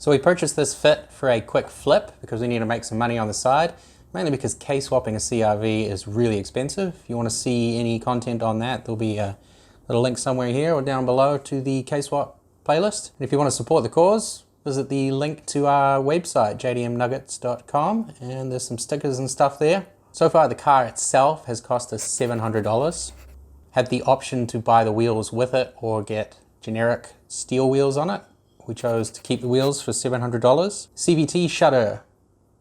So we purchased this fit for a quick flip because we need to make some money on the side, mainly because K-swapping a CRV is really expensive. If you want to see any content on that, there'll be a little link somewhere here or down below to the K-swap playlist. And if you want to support the cause, visit the link to our website, jdmnuggets.com, and there's some stickers and stuff there. So far the car itself has cost us $700. Had the option to buy the wheels with it or get generic steel wheels on it. We chose to keep the wheels for $700. CVT shutter.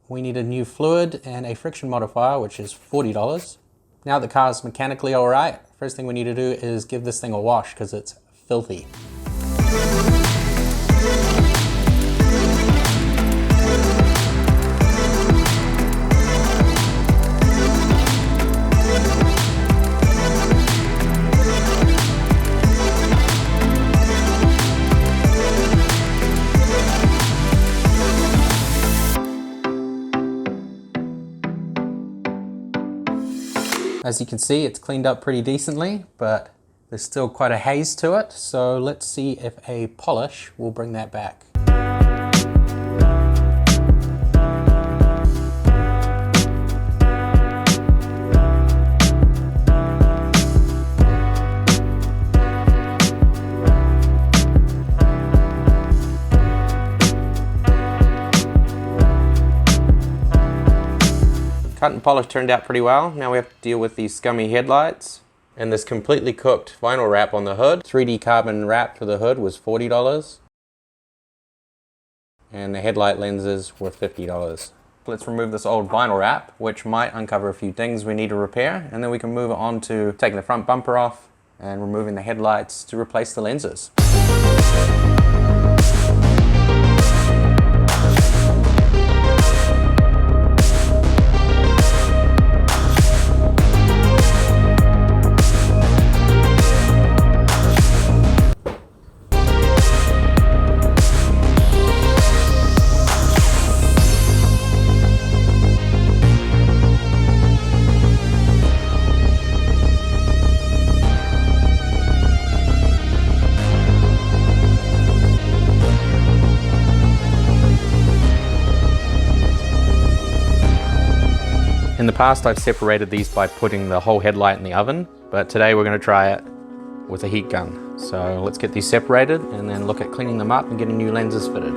We need a new fluid and a friction modifier, which is $40. Now the car's mechanically all right, first thing we need to do is give this thing a wash because it's filthy. As you can see, it's cleaned up pretty decently, but there's still quite a haze to it, so let's see if a polish will bring that back. Cut and polish turned out pretty well. Now we have to deal with these scummy headlights and this completely cooked vinyl wrap on the hood. 3D carbon wrap for the hood was $40 and the headlight lenses were $50. Let's remove this old vinyl wrap, which might uncover a few things we need to repair, and then we can move on to taking the front bumper off and removing the headlights to replace the lenses. In the past, I've separated these by putting the whole headlight in the oven, but today we're going to try it with a heat gun. So let's get these separated and then look at cleaning them up and getting new lenses fitted.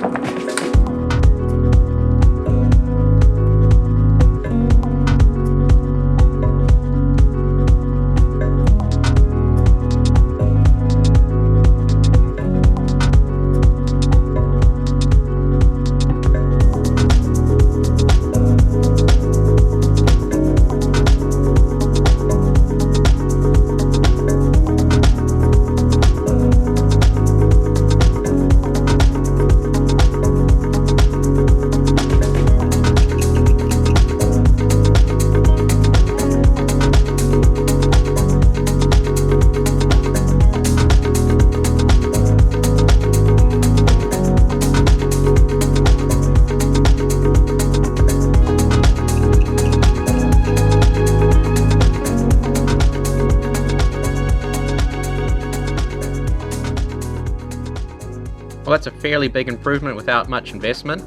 Well, that's a fairly big improvement without much investment.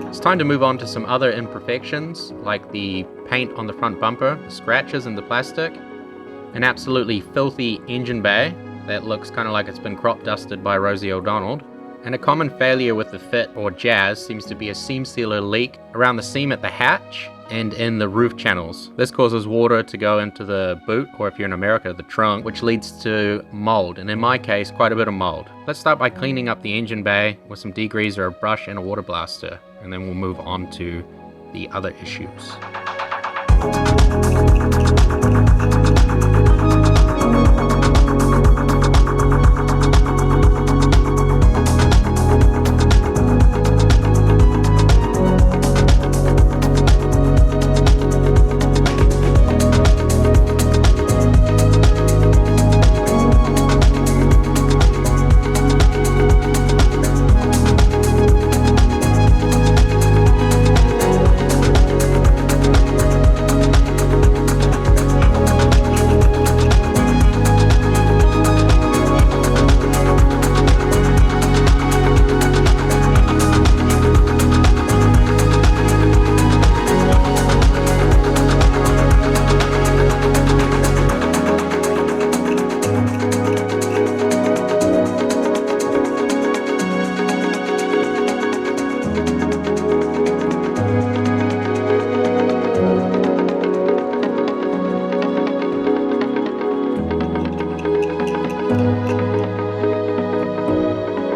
It's time to move on to some other imperfections, like the paint on the front bumper, the scratches in the plastic, an absolutely filthy engine bay that looks kind of like it's been crop dusted by Rosie O'Donnell. And a common failure with the fit or jazz seems to be a seam sealer leak around the seam at the hatch and in the roof channels. This causes water to go into the boot, or if you're in America, the trunk, which leads to mold, and in my case, quite a bit of mold. Let's start by cleaning up the engine bay with some degreaser, a brush, and a water blaster, and then we'll move on to the other issues.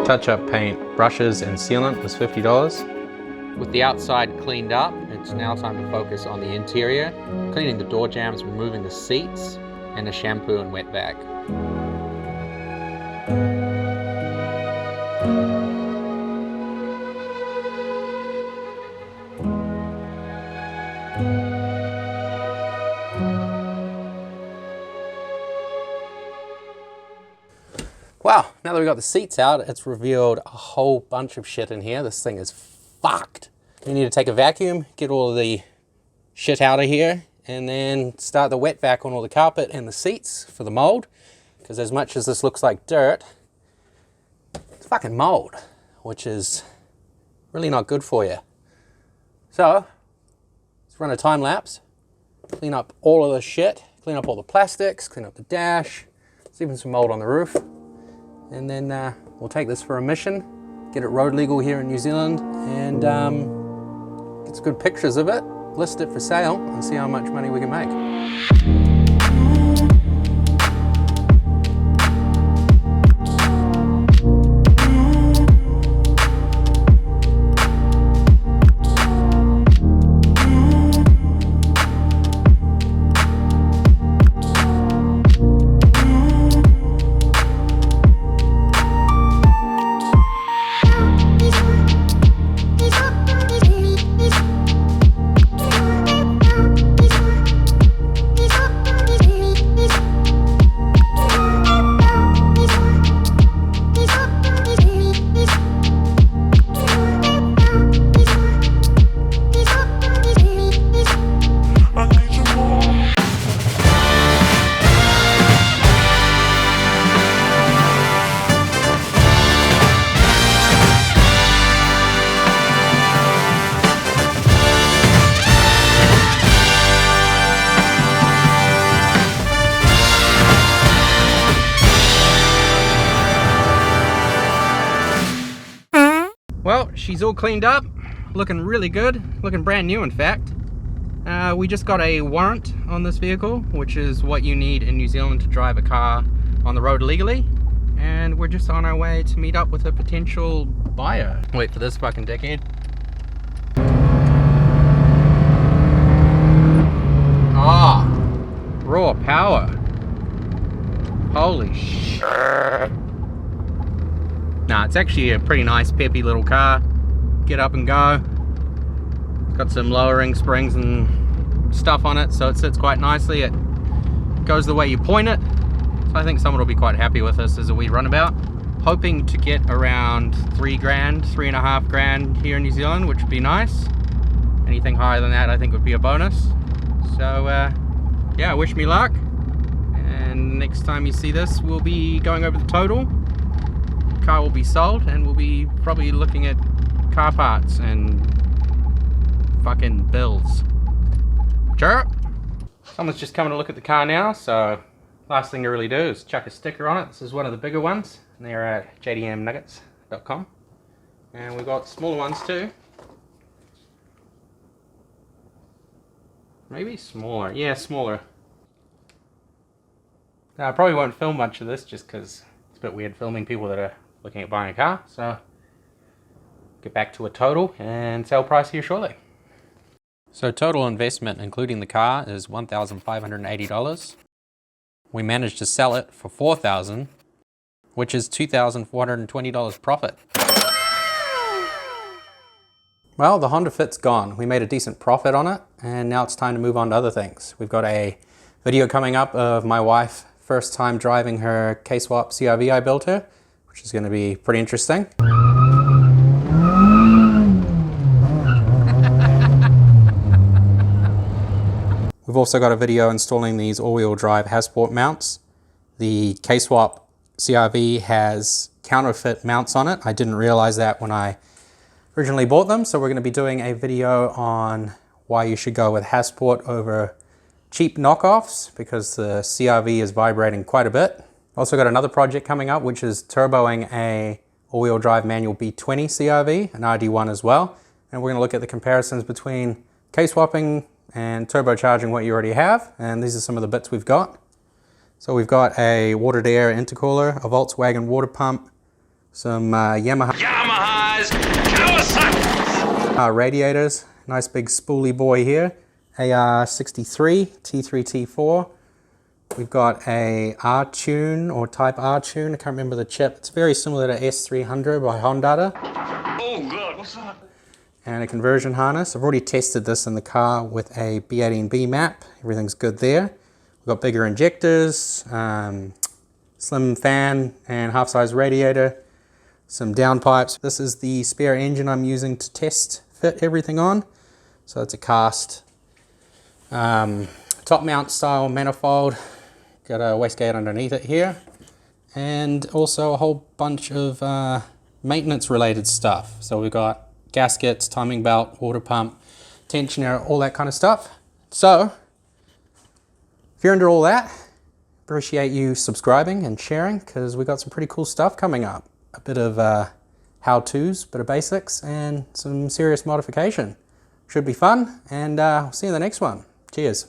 Touch-up paint, brushes and sealant was $50. With the outside cleaned up, it's now time to focus on the interior, cleaning the door jambs, removing the seats, and a shampoo and wet vac. Wow, now that we got the seats out, it's revealed a whole bunch of shit in here. This thing is fucked. You need to take a vacuum, get all of the shit out of here, and then start the wet vac on all the carpet and the seats for the mold. Because as much as this looks like dirt, it's fucking mold, which is really not good for you. So, let's run a time lapse, clean up all of this shit, clean up all the plastics, clean up the dash, there's even some mold on the roof. And then we'll take this for a mission, get it road legal here in New Zealand, and get some good pictures of it, list it for sale, and see how much money we can make. Well, she's all cleaned up, looking really good, looking brand new in fact. We just got a warrant on this vehicle, which is what you need in New Zealand to drive a car on the road legally. And we're just on our way to meet up with a potential buyer. Wait for this fucking dickhead. Ah, raw power. Holy shit. Nah, it's actually a pretty nice, peppy little car. Get up and go. It's got some lowering springs and stuff on it, so it sits quite nicely. It goes the way you point it. So I think someone will be quite happy with this as a wee runabout. Hoping to get around $3 grand, $3.5 grand here in New Zealand, which would be nice. Anything higher than that I think would be a bonus. So yeah, wish me luck. And next time you see this, we'll be going over the total. Car will be sold, and we'll be probably looking at car parts and fucking bills. Sure. Someone's just coming to look at the car now, so last thing to really do is chuck a sticker on it. This is one of the bigger ones, and they're at jdmnuggets.com. And we've got smaller ones too. Maybe smaller. Yeah, smaller. Now, I probably won't film much of this just because it's a bit weird filming people that are looking at buying a car. So, get back to a total and sale price here shortly. So total investment including the car is $1,580. We managed to sell it for $4,000, which is $2,420 profit. Well, the Honda Fit's gone. We made a decent profit on it, and now it's time to move on to other things. We've got a video coming up of my wife first time driving her K-Swap CRV I built her, which is going to be pretty interesting. We've also got a video installing these all-wheel drive Hasport mounts. The K-Swap CRV has counterfeit mounts on it. I didn't realize that when I originally bought them, so we're going to be doing a video on why you should go with Hasport over cheap knockoffs, because the CRV is vibrating quite a bit. Also got another project coming up, which is turboing a all-wheel drive manual B20 CRV, an RD1 as well, and we're going to look at the comparisons between K-swapping and turbocharging what you already have, and these are some of the bits we've got. So we've got a watered air intercooler, a Volkswagen water pump, Some Yamahas, Kawasaki radiators. Nice big spoolie boy here. AR63, T3, T4. We've got a R-Tune or Type R-Tune. I can't remember the chip. It's very similar to S300 by Honda. Oh God, what's that? And a conversion harness. I've already tested this in the car with a B18B map. Everything's good there. We've got bigger injectors, slim fan and half-size radiator, some downpipes. This is the spare engine I'm using to test fit everything on. So it's a cast top mount style manifold. Got a wastegate underneath it here. And also a whole bunch of maintenance related stuff. So we've got gaskets, timing belt, water pump, tensioner, all that kind of stuff. So if you're into all that, appreciate you subscribing and sharing, because we got some pretty cool stuff coming up. A bit of how-tos, bit of basics, and some serious modification. Should be fun, and I'll see you in the next one. Cheers.